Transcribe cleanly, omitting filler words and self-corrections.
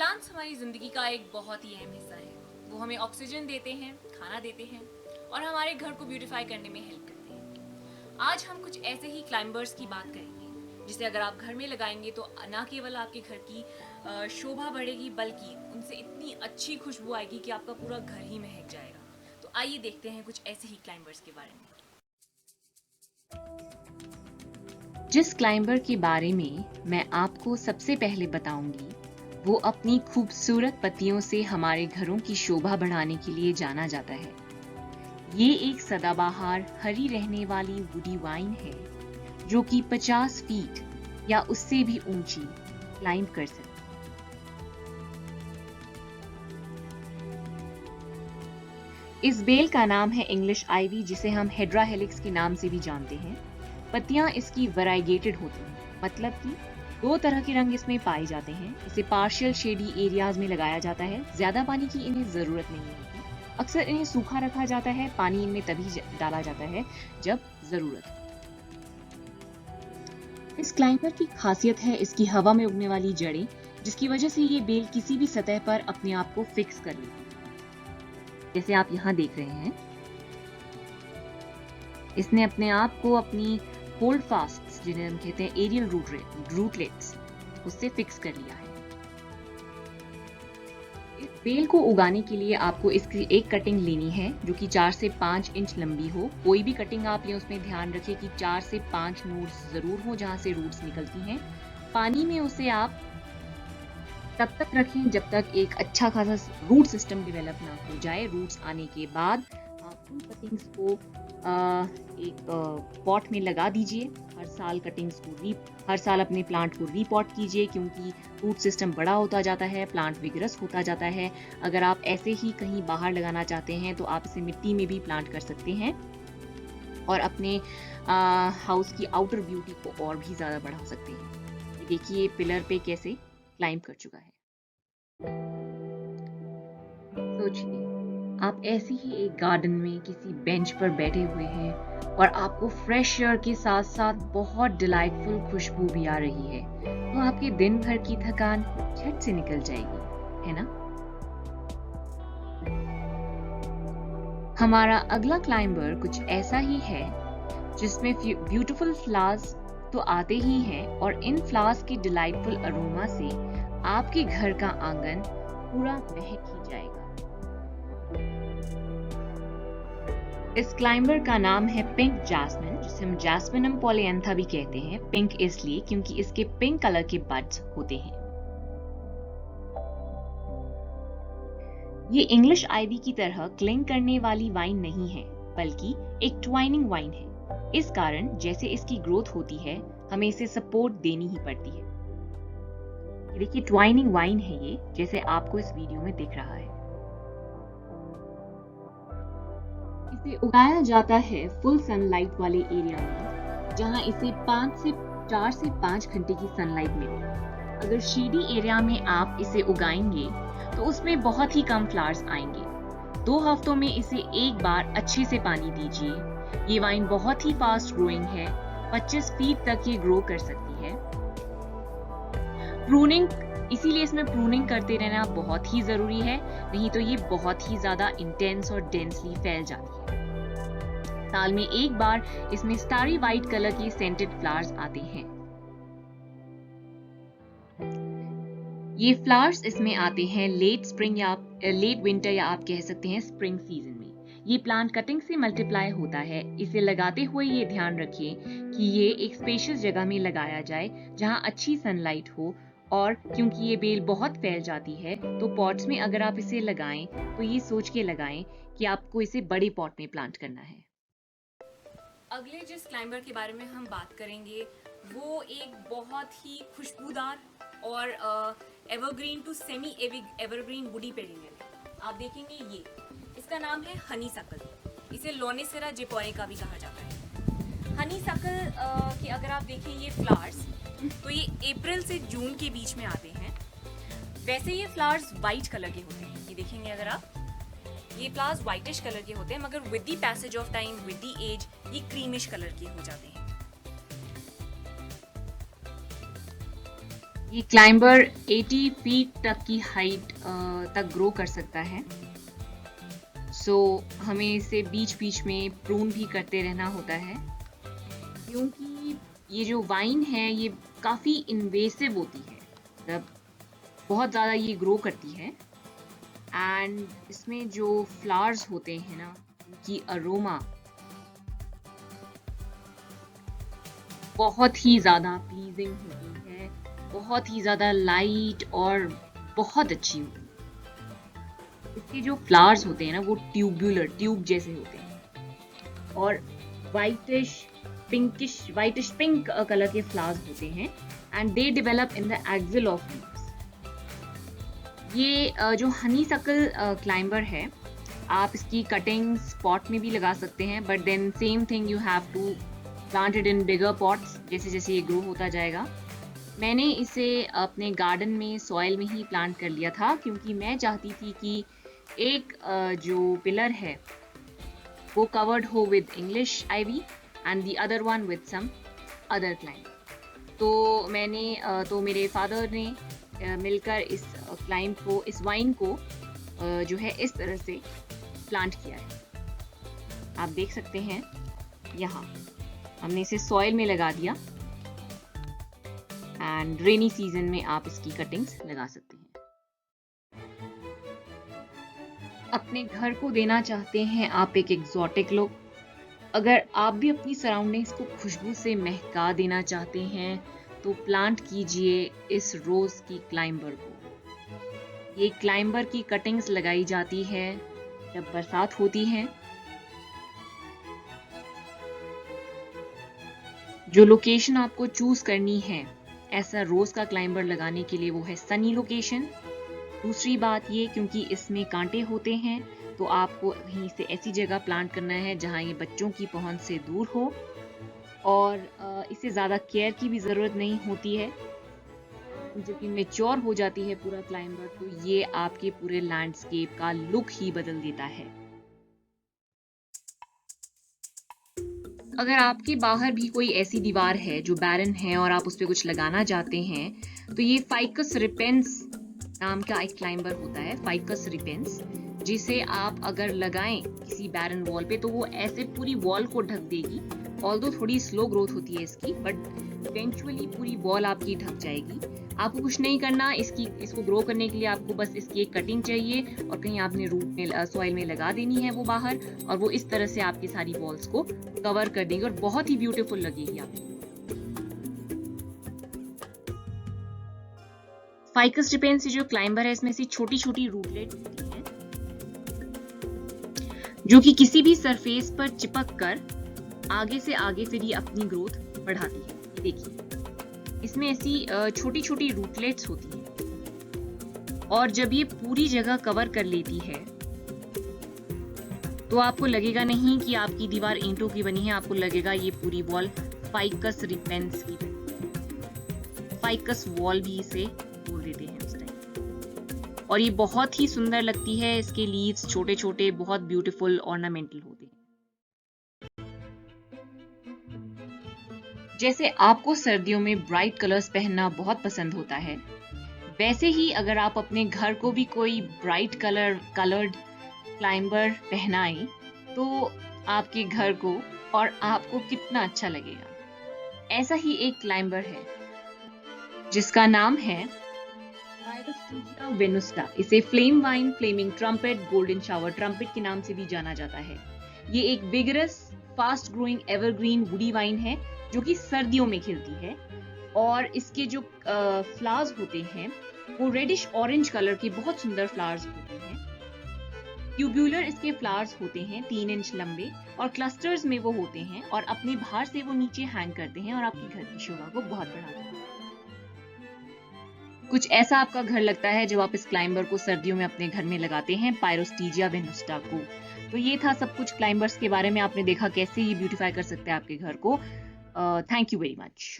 Plants हमारी ज़िंदगी का एक बहुत ही अहम हिस्सा है। वो हमें ऑक्सीजन देते हैं, खाना देते हैं और हमारे घर को ब्यूटीफाई करने में हेल्प करते हैं। आज हम कुछ ऐसे ही क्लाइंबर्स की बात करेंगे जिसे अगर आप घर में लगाएंगे तो न केवल आपके घर की शोभा बढ़ेगी बल्कि उनसे इतनी अच्छी खुशबू आएगी कि आपका पूरा घर ही महक जाएगा। तो आइए देखते हैं कुछ ऐसे ही क्लाइंबर्स के बारे में। जिस क्लाइंबर के बारे में मैं आपको सबसे पहले बताऊंगी, वो अपनी खूबसूरत पत्तियों से हमारे घरों की शोभा बढ़ाने के लिए जाना जाता है। ये एक सदाबहार हरी रहने वाली वुडी वाइन है, जो कि 50 फीट या उससे भी ऊंची क्लाइंब कर सकती है। इस बेल का नाम है इंग्लिश आइवी, जिसे हम हेड्रा हेलिक्स के नाम से भी जानते हैं। पत्तियां इसकी वैरायगेटेड होती हैं, मतलब कि 2 तरह के रंग इसमें पाए जाते हैं। इसे पार्शियल शेडी एरियाज में लगाया जाता है। ज्यादा पानी की इन्हें जरूरत नहीं होती। अक्सर इन्हें सूखा रखा जाता है। पानी इनमें तभी डाला जाता है जब जरूरत हो। इस क्लाइंबर की खासियत है इसकी हवा में उगने वाली जड़ें, जिसकी वजह से ये बेल किसी भी सतह पर अपने आप को फिक्स कर लेती है। जैसे आप यहाँ देख रहे हैं, इसने अपने आप को अपनी होल्ड फास्ट, जिन्हें हम कहते हैं एरियल रूटलेट्स, उससे फिक्स कर लिया है। इस बेल को उगाने के लिए आपको इसकी एक कटिंग लेनी है जो कि 4 से 5 इंच लंबी हो। कोई भी कटिंग आप लें उसमें ध्यान रखें कि 4 से 5 नोड्स जरूर हो जहां से रूट्स निकलती हैं। पानी में उसे आप तब तक रखें जब तक एक अच्छा खासा रूट सिस्टम डेवलप ना हो जाए। रूट्स आने के बाद आप उन कटिंग्स को एक पॉट में लगा दीजिए। हर साल अपने प्लांट को रीपॉट कीजिए, क्योंकि रूट सिस्टम बड़ा होता जाता है, प्लांट विगरस होता जाता है। अगर आप ऐसे ही कहीं बाहर लगाना चाहते हैं तो आप इसे मिट्टी में भी प्लांट कर सकते हैं और अपने हाउस की आउटर ब्यूटी को और भी ज्यादा बढ़ा सकते हैं। देखिए पिलर पे कैसे क्लाइंब कर चुका है। सोचिए, आप ऐसे ही एक गार्डन में किसी बेंच पर बैठे हुए हैं और आपको फ्रेश एयर के साथ साथ बहुत डिलाइटफुल खुशबू भी आ रही है, तो आपके दिन भर की थकान झट से निकल जाएगी, है ना? हमारा अगला क्लाइंबर कुछ ऐसा ही है, जिसमें ब्यूटीफुल फ्लावर्स तो आते ही हैं और इन फ्लावर्स की डिलाइटफुल अरोमा से आपके घर का आंगन पूरा महक ही जाएगा। इस क्लाइंबर का नाम है पिंक जैस्मिन, जिसे हम जैस्मिनम पॉलिएंथा भी कहते हैं। पिंक इसलिए क्योंकि इसके पिंक कलर के बड्स होते हैं। ये इंग्लिश आइवी की तरह क्लिंग करने वाली वाइन नहीं है, बल्कि एक ट्वाइनिंग वाइन है। इस कारण जैसे इसकी ग्रोथ होती है, हमें इसे सपोर्ट देनी ही पड़ती है। देखिए ट्वाइनिंग वाइन है ये, जैसे आपको इस वीडियो में दिख रहा है। इसे उगाया जाता है फुल सनलाइट वाले एरिया में, जहां इसे 4 से 5 घंटे की सनलाइट मिले। अगर शेडी एरिया में आप इसे उगाएंगे तो उसमें बहुत ही कम फ्लावर्स आएंगे। 2 हफ्तों में इसे एक बार अच्छे से पानी दीजिए। ये वाइन बहुत ही फास्ट ग्रोइंग है, 25 फीट तक ये ग्रो कर सकती है। इसीलिए इसमें प्रूनिंग करते रहना बहुत ही जरूरी है, नहीं तो ये बहुत ही ज्यादा इंटेंस और डेंसली फैल जाती है। साल में एक बार इसमें स्टारी व्हाइट कलर के सेंटेड फ्लावर्स आते हैं। ये फ्लावर्स इसमें आते हैं लेट स्प्रिंग या लेट विंटर, या आप कह सकते हैं स्प्रिंग सीजन में। ये प्लांट कटिंग से मल्टीप्लाई होता है। इसे लगाते हुए ये ध्यान रखिए कि ये एक स्पेशियस जगह में लगाया जाए जहां अच्छी सनलाइट हो, और क्योंकि ये बेल बहुत फैल जाती है तो पॉट्स में अगर आप इसे लगाएं तो ये सोच के लगाएं कि आपको इसे बड़े पॉट में प्लांट करना है। अगले जिस क्लाइंबर के बारे में हम बात करेंगे वो एक बहुत ही खुशबूदार और evergreen to semi evergreen woody perennial है। आप देखेंगे ये, इसका नाम है हनी सकल। इसे लोनेसेरा जेपोरिका भी कहा जाता है। हनी सकल के अगर आप देखें ये फ्लावर्स, तो ये अप्रैल से जून के बीच में आते हैं। वैसे ये फ्लावर्स वाइट कलर के होते हैं। ये देखेंगे अगर आप, ये फ्लावर्स व्हाइटिश कलर के होते हैं, मगर with the passage of time, with the age, ये क्रीमिश कलर के हो जाते हैं। ये क्लाइंबर 80 फीट तक की हाइट तक ग्रो कर सकता है। सो हमें इसे बीच बीच में प्रून भी करते रहना होता है, क्योंकि ये जो वाइन है ये काफ़ी इन्वेसिव होती है, मतलब बहुत ज़्यादा ये ग्रो करती है। एंड इसमें जो फ्लावर्स होते हैं ना, उनकी अरोमा बहुत ही ज़्यादा प्लीजिंग होती है, बहुत ही ज़्यादा लाइट और बहुत अच्छी होती है। इसके जो फ्लावर्स होते हैं ना वो ट्यूब जैसे होते हैं और वाइटिश पिंक कलर के फ्लावर्स होते हैं and they develop in the axil of leaves. ये जो हनीसकल क्लाइंबर है, आप इसकी कटिंग पॉट में भी लगा सकते हैं, but then same thing, you have to plant it in bigger pots जैसे जैसे ये ग्रो होता जाएगा। मैंने इसे अपने गार्डन में सॉइल में ही प्लांट कर लिया था, क्योंकि मैं चाहती थी कि एक जो पिलर है वो कवर्ड हो with English ivy and the other one with some other climb. तो मेरे फादर ने मिलकर इस इस वाइन को जो है इस तरह से प्लांट किया है। आप देख सकते हैं यहाँ हमने इसे सॉइल में लगा दिया एंड रेनी सीजन में आप इसकी कटिंग्स लगा सकते हैं। अपने घर को देना चाहते हैं आप एक एग्जॉटिक लुक, अगर आप भी अपनी सराउंडिंग्स को खुशबू से महका देना चाहते हैं तो प्लांट कीजिए इस रोज की क्लाइंबर को। ये क्लाइंबर की कटिंग्स लगाई जाती है जब बरसात होती है। जो लोकेशन आपको चूज करनी है ऐसा रोज का क्लाइंबर लगाने के लिए वो है सनी लोकेशन। दूसरी बात ये, क्योंकि इसमें कांटे होते हैं तो आपको वहीं से ऐसी जगह प्लांट करना है जहां ये बच्चों की पहुंच से दूर हो, और इसे ज़्यादा केयर की भी ज़रूरत नहीं होती है। जब ये मैच्योर हो जाती है पूरा क्लाइंबर तो ये आपके पूरे लैंडस्केप का लुक ही बदल देता है। अगर आपके बाहर भी कोई ऐसी दीवार है जो बैरन है और आप उस पर कुछ लगाना चाहते हैं तो ये फाइकस रिपेंस नाम का एक क्लाइंबर होता है, फाइकस रिपेंस, जिसे आप अगर लगाएं किसी बैरन वॉल पे तो वो ऐसे पूरी वॉल को ढक देगी। ऑल्दो थोड़ी स्लो ग्रोथ होती है इसकी, बट इवेंचुअली पूरी वॉल आपकी ढक जाएगी। आपको कुछ नहीं करना, इसको ग्रो करने के लिए आपको बस इसकी एक कटिंग चाहिए और कहीं आपने रूट में सॉइल में लगा देनी है वो बाहर, और वो इस तरह से आपकी सारी वॉल्स को कवर कर देगी और बहुत ही ब्यूटीफुल लगेगी आपको। फाइकस रिपेंस जो क्लाइंबर है इसमें से छोटी छोटी रूटलेट होती हैं जो कि किसी भी सरफेस पर चिपक कर आगे से भी अपनी ग्रोथ बढ़ाती है। देखिए इसमें ऐसी छोटी छोटी रूटलेट्स होती हैं और जब ये पूरी जगह कवर कर लेती है तो आपको लगेगा नहीं कि आपकी दीवार ईंटों की बनी है, आपको लगेगा ये पूरी वॉल फाइकस रिपेंस की बनी। फाइकस वॉल भी इसे बोल देते हैं उस टाइम। और ये बहुत ही सुंदर लगती है, इसके लीव्स छोटे छोटे बहुत ब्यूटीफुल ऑर्नामेंटल होते हैं। जैसे आपको सर्दियों में ब्राइट कलर्स पहनना बहुत पसंद होता है, वैसे ही अगर आप अपने घर को भी कोई ब्राइट कलर्ड क्लाइंबर पहनाएं तो आपके घर को और आपको कितना अच्छा लगेगा। ऐसा ही एक क्लाइंबर है जिसका नाम है पायरोस्टीजिया वेनुस्टा। इसे flame vine, flaming trumpet, golden shower trumpet के नाम से भी जाना जाता है। ये एक vigorous, fast growing evergreen woody vine है जो कि सर्दियों में खिलती है और इसके जो फ्लावर्स होते हैं वो रेडिश ऑरेंज कलर के बहुत सुंदर फ्लावर्स होते हैं। ट्यूब्यूलर इसके फ्लावर्स होते हैं 3 इंच लंबे और क्लस्टर्स में वो होते हैं और अपने बाहर से वो नीचे हैंग करते हैं और आपके घर की शोभा को बहुत बढ़ाते हैं। कुछ ऐसा आपका घर लगता है जब आप इस क्लाइंबर को सर्दियों में अपने घर में लगाते हैं, पायरोस्टीजिया वेनुस्टा को। तो ये था सब कुछ क्लाइंबर्स के बारे में। आपने देखा कैसे ये ब्यूटीफाई कर सकते हैं आपके घर को। Thank you very much.